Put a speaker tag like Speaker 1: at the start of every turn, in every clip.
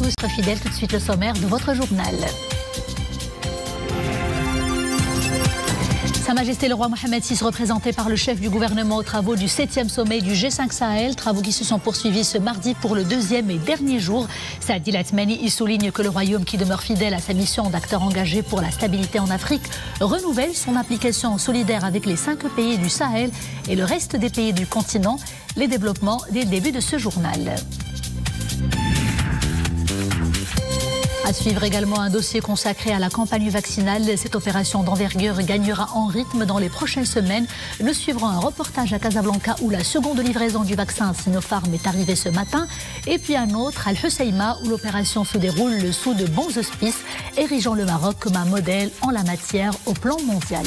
Speaker 1: tous, très fidèles. Tout de suite le sommaire de votre journal. Sa Majesté le roi Mohamed VI, représenté par le chef du gouvernement aux travaux du 7e sommet du G5 Sahel, travaux qui se sont poursuivis ce mardi pour le deuxième et dernier jour. Saad Latmani y souligne que le royaume, qui demeure fidèle à sa mission d'acteur engagé pour la stabilité en Afrique, renouvelle son implication solidaire avec les 5 pays du Sahel et le reste des pays du continent. Les développements dès le début de ce journal. À suivre également un dossier consacré à la campagne vaccinale. Cette opération d'envergure gagnera en rythme dans les prochaines semaines. Nous suivrons un reportage à Casablanca où la seconde livraison du vaccin Sinopharm est arrivée ce matin. Et puis un autre à Al-Husseima où l'opération se déroule sous de bons auspices, érigeant le Maroc comme un modèle en la matière au plan mondial.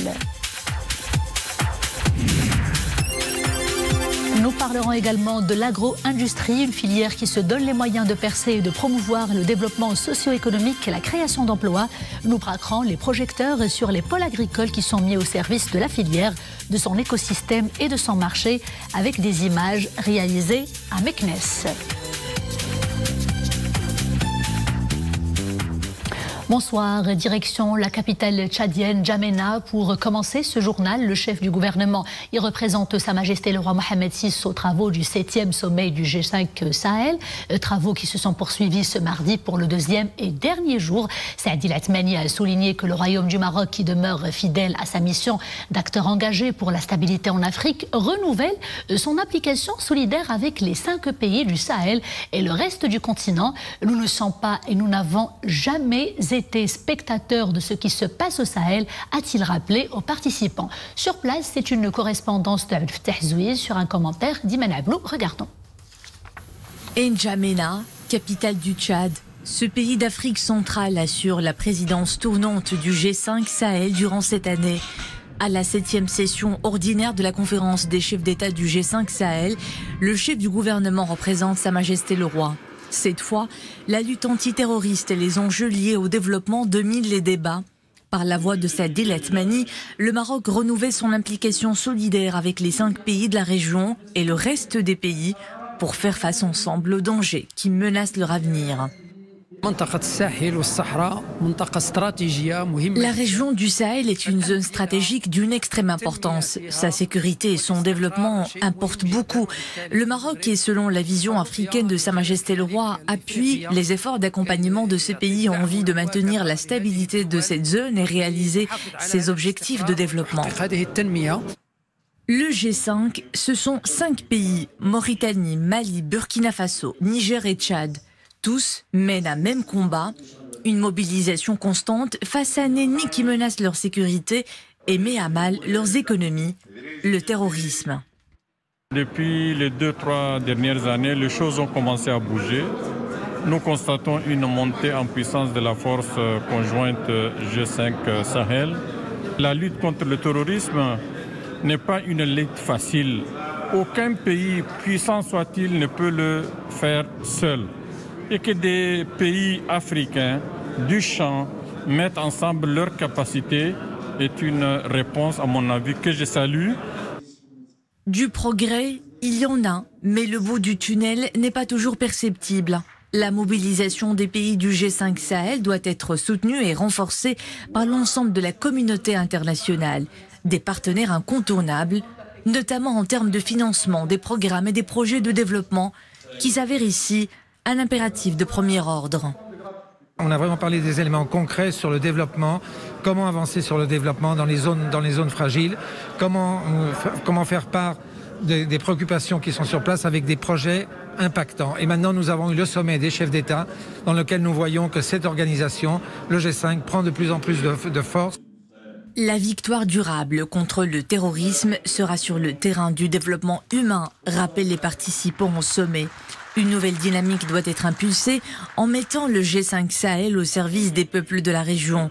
Speaker 1: Nous parlerons également de l'agro-industrie, une filière qui se donne les moyens de percer et de promouvoir le développement socio-économique et la création d'emplois. Nous braquerons les projecteurs sur les pôles agricoles qui sont mis au service de la filière, de son écosystème et de son marché, avec des images réalisées à Meknes. Bonsoir, direction la capitale tchadienne N'Djamena pour commencer ce journal. Le chef du gouvernement y représente Sa Majesté le roi Mohamed VI aux travaux du 7e sommet du G5 Sahel, travaux qui se sont poursuivis ce mardi pour le deuxième et dernier jour. Saad Latmani a souligné que le royaume du Maroc, qui demeure fidèle à sa mission d'acteur engagé pour la stabilité en Afrique, renouvelle son implication solidaire avec les 5 pays du Sahel et le reste du continent. Nous ne sommes pas et nous n'avons jamais été spectateurs de ce qui se passe au Sahel, a-t-il rappelé aux participants. Sur place, c'est une correspondance de Abdel Zouiz sur un commentaire d'Iman Ablou. Regardons.
Speaker 2: N'Djamena, capitale du Tchad. Ce pays d'Afrique centrale assure la présidence tournante du G5 Sahel durant cette année. À la 7e session ordinaire de la conférence des chefs d'État du G5 Sahel, le chef du gouvernement représente Sa Majesté le roi. Cette fois, la lutte antiterroriste et les enjeux liés au développement dominent les débats. Par la voix de Saad Latmani, le Maroc renouvelle son implication solidaire avec les 5 pays de la région et le reste des pays pour faire face ensemble aux dangers qui menacent leur avenir. La région du Sahel est une zone stratégique d'une extrême importance. Sa sécurité et son développement importent beaucoup. Le Maroc, et selon la vision africaine de Sa Majesté le roi, appuie les efforts d'accompagnement de ce pays en vue de maintenir la stabilité de cette zone et réaliser ses objectifs de développement. Le G5, ce sont 5 pays, Mauritanie, Mali, Burkina Faso, Niger et Tchad. Tous mènent un même combat, une mobilisation constante face à un ennemi qui menace leur sécurité et met à mal leurs économies, le terrorisme.
Speaker 3: Depuis les 2-3 dernières années, les choses ont commencé à bouger. Nous constatons une montée en puissance de la force conjointe G5 Sahel. La lutte contre le terrorisme n'est pas une lutte facile. Aucun pays, puissant soit-il, ne peut le faire seul. Et que des pays africains du champ mettent ensemble leurs capacités est une réponse, à mon avis, que je salue.
Speaker 2: Du progrès, il y en a, mais le bout du tunnel n'est pas toujours perceptible. La mobilisation des pays du G5 Sahel doit être soutenue et renforcée par l'ensemble de la communauté internationale, des partenaires incontournables, notamment en termes de financement, des programmes et des projets de développement qui s'avèrent ici un impératif de premier ordre.
Speaker 4: On a vraiment parlé des éléments concrets sur le développement, comment avancer sur le développement dans les zones fragiles, comment faire part des préoccupations qui sont sur place avec des projets impactants. Et maintenant, nous avons eu le sommet des chefs d'État dans lequel nous voyons que cette organisation, le G5, prend de plus en plus de force.
Speaker 2: La victoire durable contre le terrorisme sera sur le terrain du développement humain, rappellent les participants au sommet. Une nouvelle dynamique doit être impulsée en mettant le G5 Sahel au service des peuples de la région.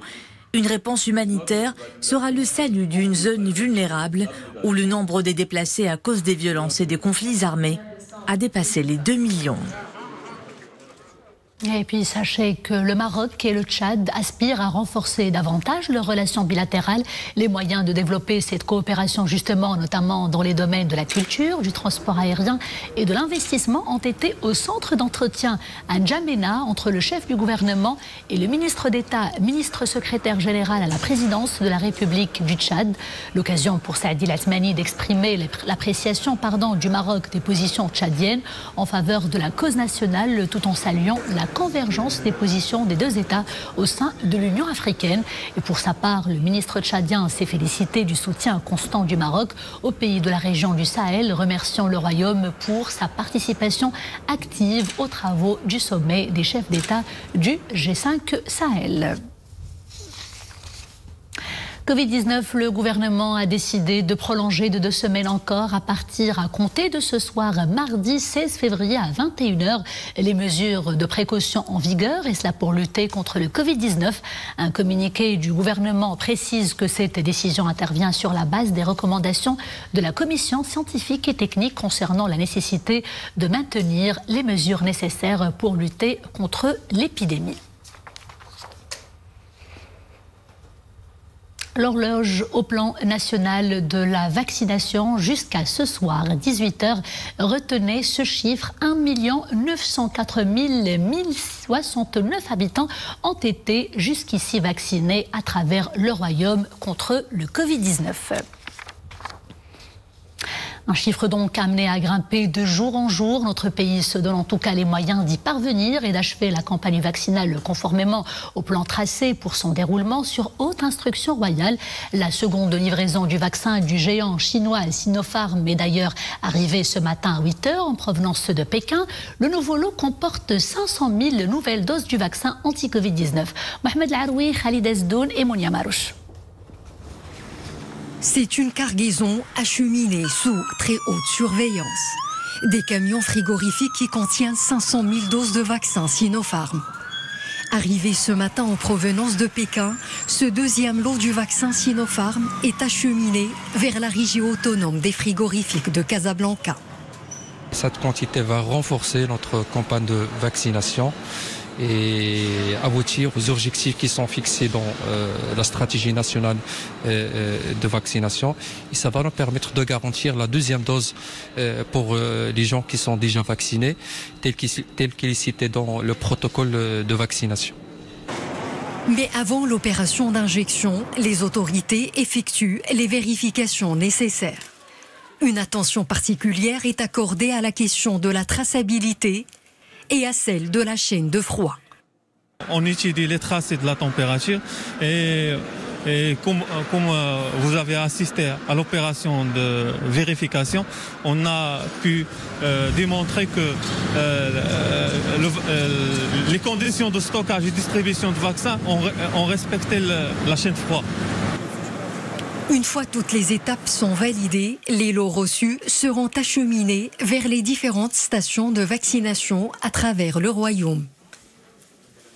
Speaker 2: Une réponse humanitaire sera le salut d'une zone vulnérable où le nombre des déplacés à cause des violences et des conflits armés a dépassé les 2 millions.
Speaker 1: Et puis sachez que le Maroc et le Tchad aspirent à renforcer davantage leurs relations bilatérales. Les moyens de développer cette coopération justement, notamment dans les domaines de la culture, du transport aérien et de l'investissement, ont été au centre d'entretien à N'Djamena entre le chef du gouvernement et le ministre d'État, ministre secrétaire général à la présidence de la République du Tchad. L'occasion pour Saadi Latmani d'exprimer l'appréciation du Maroc des positions tchadiennes en faveur de la cause nationale, tout en saluant la convergence des positions des deux États au sein de l'Union africaine. Et pour sa part, le ministre tchadien s'est félicité du soutien constant du Maroc aux pays de la région du Sahel, remerciant le Royaume pour sa participation active aux travaux du sommet des chefs d'État du G5 Sahel. Covid-19, le gouvernement a décidé de prolonger de 2 semaines encore à compter de ce soir, mardi 16 février à 21h, les mesures de précaution en vigueur, et cela pour lutter contre le Covid-19. Un communiqué du gouvernement précise que cette décision intervient sur la base des recommandations de la commission scientifique et technique concernant la nécessité de maintenir les mesures nécessaires pour lutter contre l'épidémie. L'horloge au plan national de la vaccination jusqu'à ce soir, 18h, retenait ce chiffre, 1 904 069 habitants ont été jusqu'ici vaccinés à travers le Royaume contre le Covid-19. Un chiffre donc amené à grimper de jour en jour. Notre pays se donne en tout cas les moyens d'y parvenir et d'achever la campagne vaccinale conformément au plan tracé pour son déroulement sur haute instruction royale. La seconde livraison du vaccin du géant chinois Sinopharm est d'ailleurs arrivée ce matin à 8h en provenance de Pékin. Le nouveau lot comporte 500 000 nouvelles doses du vaccin anti-Covid-19. Mohamed Laroui, Khalid Ezdoun et Mounia Marouche.
Speaker 5: C'est une cargaison acheminée sous très haute surveillance. Des camions frigorifiques qui contiennent 500 000 doses de vaccin Sinopharm. Arrivé ce matin en provenance de Pékin, ce deuxième lot du vaccin Sinopharm est acheminé vers la région autonome des frigorifiques de Casablanca.
Speaker 6: Cette quantité va renforcer notre campagne de vaccination et aboutir aux objectifs qui sont fixés dans la stratégie nationale de vaccination. Et ça va nous permettre de garantir la deuxième dose pour les gens qui sont déjà vaccinés, tel qu'il est cité dans le protocole de vaccination.
Speaker 5: Mais avant l'opération d'injection, les autorités effectuent les vérifications nécessaires. Une attention particulière est accordée à la question de la traçabilité et à celle de la chaîne de froid.
Speaker 7: On étudie les traces et de la température et comme vous avez assisté à l'opération de vérification, on a pu démontrer que les conditions de stockage et distribution de vaccins ont respecté la chaîne de froid.
Speaker 5: Une fois toutes les étapes sont validées, les lots reçus seront acheminés vers les différentes stations de vaccination à travers le Royaume.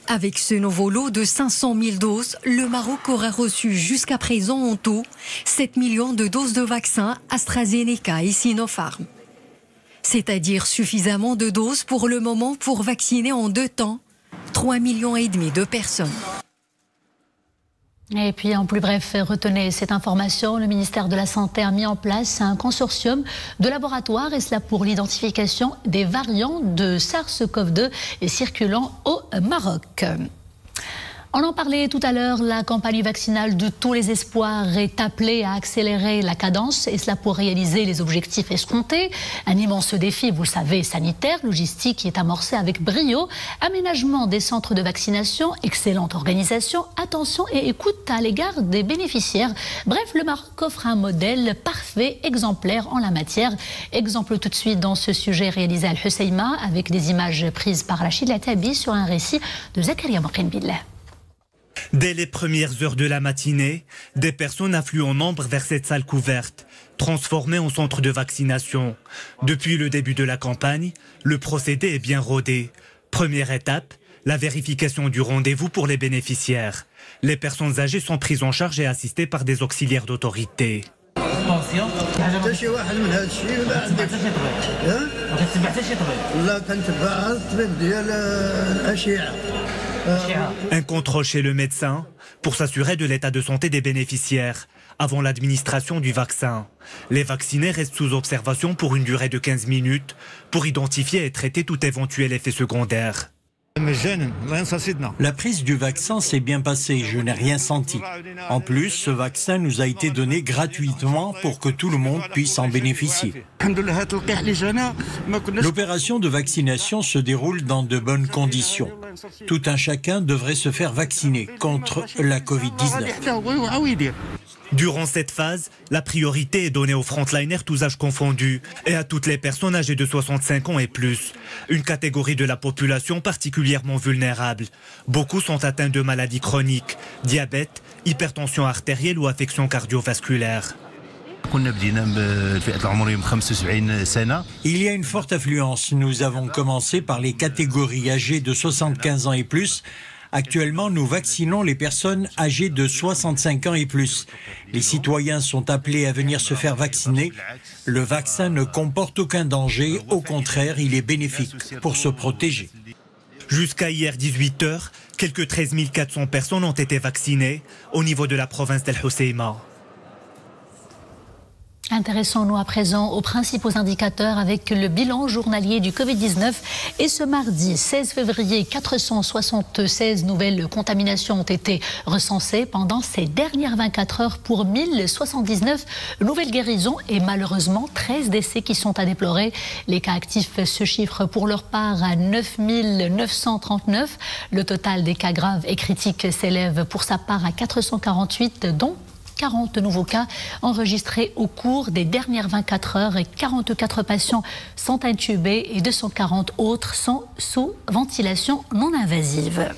Speaker 5: Avec ce nouveau lot de 500 000 doses, le Maroc aura reçu jusqu'à présent en tout 7 millions de doses de vaccins AstraZeneca et Sinopharm. C'est-à-dire suffisamment de doses pour le moment pour vacciner en 2 temps 3,5 millions de personnes.
Speaker 1: Et puis, en plus bref, retenez cette information, le ministère de la Santé a mis en place un consortium de laboratoires, et cela pour l'identification des variants de SARS-CoV-2 circulant au Maroc. On en parlait tout à l'heure, la campagne vaccinale de tous les espoirs est appelée à accélérer la cadence, et cela pour réaliser les objectifs escomptés. Un immense défi, vous le savez, sanitaire, logistique qui est amorcé avec brio. Aménagement des centres de vaccination, excellente organisation, attention et écoute à l'égard des bénéficiaires. Bref, le Maroc offre un modèle parfait, exemplaire en la matière. Exemple tout de suite dans ce sujet réalisé à Al-Husseima avec des images prises par Rachid Latabi sur un récit de Zakaria Mokhenbillah.
Speaker 8: Dès les premières heures de la matinée, des personnes affluent en nombre vers cette salle couverte, transformée en centre de vaccination. Depuis le début de la campagne, le procédé est bien rodé. Première étape, la vérification du rendez-vous pour les bénéficiaires. Les personnes âgées sont prises en charge et assistées par des auxiliaires d'autorité.
Speaker 9: Attention,
Speaker 8: Un contrôle chez le médecin pour s'assurer de l'état de santé des bénéficiaires avant l'administration du vaccin. Les vaccinés restent sous observation pour une durée de 15 minutes pour identifier et traiter tout éventuel effet secondaire.
Speaker 9: La prise du vaccin s'est bien passée, je n'ai rien senti. En plus, ce vaccin nous a été donné gratuitement pour que tout le monde puisse en bénéficier. L'opération de vaccination se déroule dans de bonnes conditions. Tout un chacun devrait se faire vacciner contre la Covid-19.
Speaker 8: Durant cette phase, la priorité est donnée aux frontliners tous âges confondus et à toutes les personnes âgées de 65 ans et plus, une catégorie de la population particulièrement vulnérable. Beaucoup sont atteints de maladies chroniques, diabète, hypertension artérielle ou affections cardiovasculaires.
Speaker 9: Il y a une forte affluence. Nous avons commencé par les catégories âgées de 75 ans et plus. Actuellement, nous vaccinons les personnes âgées de 65 ans et plus. Les citoyens sont appelés à venir se faire vacciner. Le vaccin ne comporte aucun danger. Au contraire, il est bénéfique pour se protéger.
Speaker 8: Jusqu'à hier 18h, quelques 13 400 personnes ont été vaccinées au niveau de la province d'El Hoceima.
Speaker 1: Intéressons-nous à présent aux principaux indicateurs avec le bilan journalier du Covid-19. Et ce mardi 16 février, 476 nouvelles contaminations ont été recensées pendant ces dernières 24 heures pour 1079 nouvelles guérisons et malheureusement 13 décès qui sont à déplorer. Les cas actifs se chiffrent pour leur part à 9 939. Le total des cas graves et critiques s'élève pour sa part à 448, dont 40 nouveaux cas enregistrés au cours des dernières 24 heures et 44 patients sont intubés et 240 autres sont sous ventilation non invasive.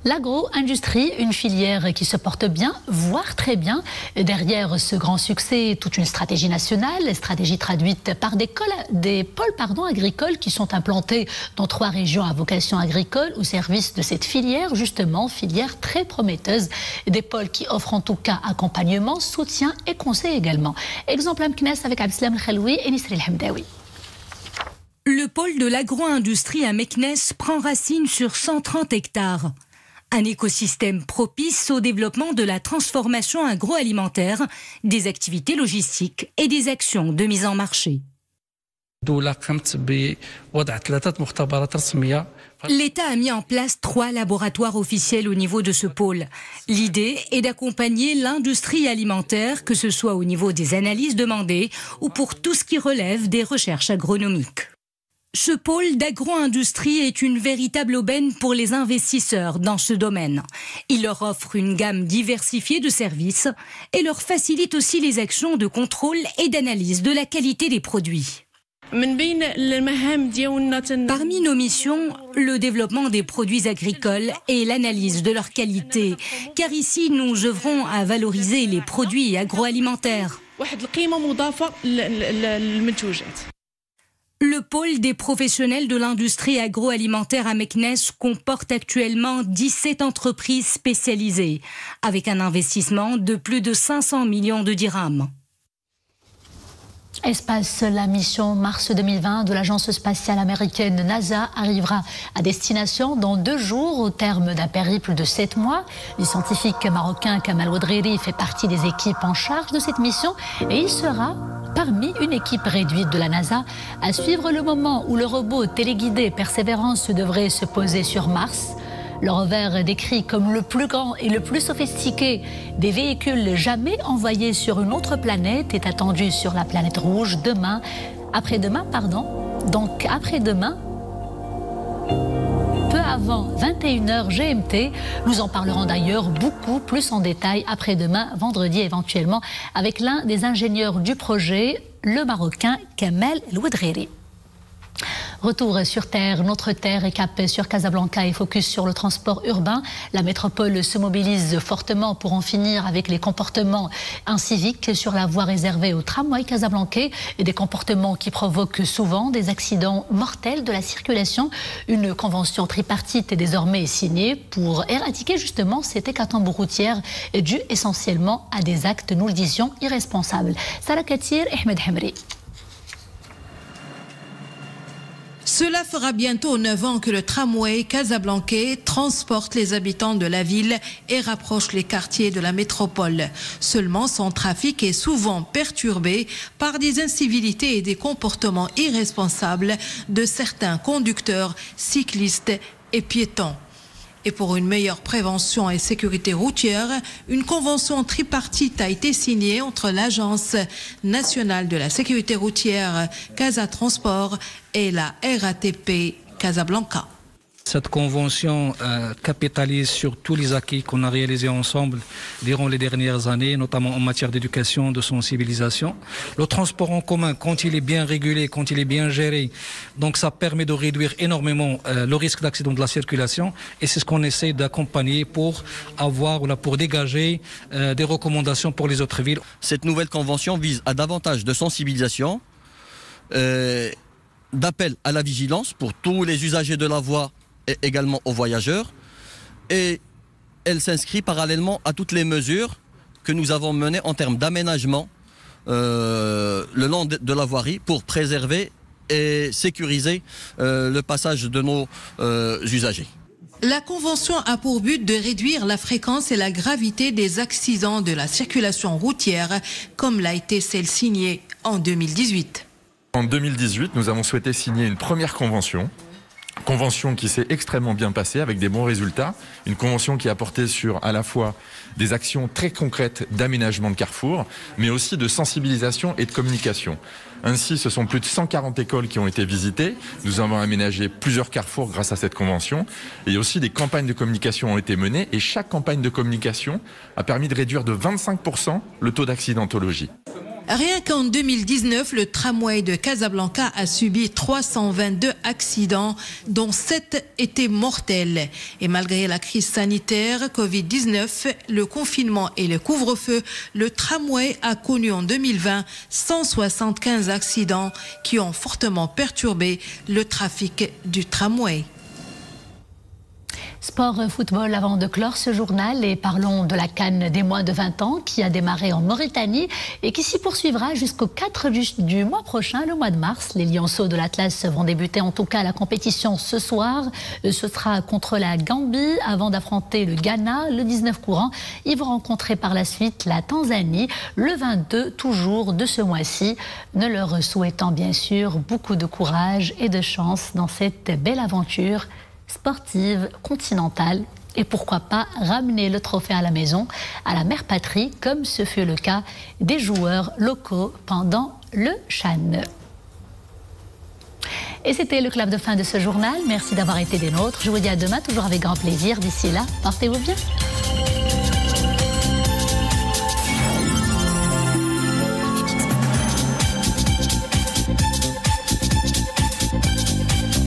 Speaker 1: L'agro-industrie, une filière qui se porte bien, voire très bien. Derrière ce grand succès, toute une stratégie nationale, stratégie traduite par des pôles agricoles qui sont implantés dans 3 régions à vocation agricole au service de cette filière, justement, filière très prometteuse. Des pôles qui offrent en tout cas accompagnement, soutien et conseil également. Exemple à Meknès avec Abdeslam El-Khelwi et Nisri El-Hamdaoui.
Speaker 2: Le pôle de l'agro-industrie à Meknès prend racine sur 130 hectares. Un écosystème propice au développement de la transformation agroalimentaire, des activités logistiques et des actions de mise en marché. L'État a mis en place 3 laboratoires officiels au niveau de ce pôle. L'idée est d'accompagner l'industrie alimentaire, que ce soit au niveau des analyses demandées ou pour tout ce qui relève des recherches agronomiques. Ce pôle d'agro-industrie est une véritable aubaine pour les investisseurs dans ce domaine. Il leur offre une gamme diversifiée de services et leur facilite aussi les actions de contrôle et d'analyse de la qualité des produits. Parmi nos missions, le développement des produits agricoles et l'analyse de leur qualité, car ici nous œuvrons à valoriser les produits agroalimentaires. Le pôle des professionnels de l'industrie agroalimentaire à Meknès comporte actuellement 17 entreprises spécialisées, avec un investissement de plus de 500 millions de dirhams.
Speaker 1: Espace, la mission Mars 2020 de l'agence spatiale américaine NASA arrivera à destination dans 2 jours au terme d'un périple de 7 mois. Le scientifique marocain Kamel Ouedriri fait partie des équipes en charge de cette mission et il sera parmi une équipe réduite de la NASA à suivre le moment où le robot téléguidé Persévérance devrait se poser sur Mars. Le rover, décrit comme le plus grand et le plus sophistiqué des véhicules jamais envoyés sur une autre planète, est attendu sur la planète rouge après-demain, peu avant 21h GMT. Nous en parlerons d'ailleurs beaucoup plus en détail après-demain, vendredi éventuellement, avec l'un des ingénieurs du projet, le Marocain Kamel Ouedriri. Retour sur terre, notre terre est cap sur Casablanca et focus sur le transport urbain. La métropole se mobilise fortement pour en finir avec les comportements inciviques sur la voie réservée aux tramways casablancais et des comportements qui provoquent souvent des accidents mortels de la circulation. Une convention tripartite est désormais signée pour éradiquer justement cette hécatombe routière due essentiellement à des actes, nous le disions, irresponsables. Sarah Katir, Ahmed Hamri.
Speaker 10: Cela fera bientôt 9 ans que le tramway casablancais transporte les habitants de la ville et rapproche les quartiers de la métropole. Seulement, son trafic est souvent perturbé par des incivilités et des comportements irresponsables de certains conducteurs, cyclistes et piétons. Et pour une meilleure prévention et sécurité routière, une convention tripartite a été signée entre l'Agence nationale de la sécurité routière Casa Transport et la RATP Casablanca.
Speaker 11: Cette convention capitalise sur tous les acquis qu'on a réalisés ensemble durant les dernières années, notamment en matière d'éducation, de sensibilisation. Le transport en commun, quand il est bien régulé, quand il est bien géré, donc ça permet de réduire énormément le risque d'accident de la circulation, et c'est ce qu'on essaie d'accompagner pour pour dégager des recommandations pour les autres villes.
Speaker 12: Cette nouvelle convention vise à davantage de sensibilisation, d'appel à la vigilance pour tous les usagers de la voie et également aux voyageurs, et elle s'inscrit parallèlement à toutes les mesures que nous avons menées en termes d'aménagement le long de la voirie pour préserver et sécuriser le passage de nos usagers.
Speaker 10: La convention a pour but de réduire la fréquence et la gravité des accidents de la circulation routière, comme l'a été celle signée en 2018.
Speaker 13: En 2018, nous avons souhaité signer une première convention qui s'est extrêmement bien passée avec des bons résultats. Une convention qui a porté sur à la fois des actions très concrètes d'aménagement de carrefour, mais aussi de sensibilisation et de communication. Ainsi, ce sont plus de 140 écoles qui ont été visitées. Nous avons aménagé plusieurs carrefours grâce à cette convention. Et aussi des campagnes de communication ont été menées. Et chaque campagne de communication a permis de réduire de 25% le taux d'accidentologie.
Speaker 10: Rien qu'en 2019, le tramway de Casablanca a subi 322 accidents, dont 7 étaient mortels. Et malgré la crise sanitaire, Covid-19, le confinement et le couvre-feu, le tramway a connu en 2020 175 accidents qui ont fortement perturbé le trafic du tramway.
Speaker 1: Sport football avant de clore ce journal et parlons de la CAN des moins de 20 ans qui a démarré en Mauritanie et qui s'y poursuivra jusqu'au 4 du mois prochain, le mois de mars. Les lionceaux de l'Atlas vont débuter en tout cas la compétition ce soir. Ce sera contre la Gambie avant d'affronter le Ghana le 19 courant. Ils vont rencontrer par la suite la Tanzanie le 22 toujours de ce mois-ci. Ne leur souhaitant bien sûr beaucoup de courage et de chance dans cette belle aventure sportive, continentale et pourquoi pas ramener le trophée à la maison, à la mère patrie, comme ce fut le cas des joueurs locaux pendant le CHAN. Et c'était le club de fin de ce journal. Merci d'avoir été des nôtres. Je vous dis à demain, toujours avec grand plaisir. D'ici là, portez-vous bien.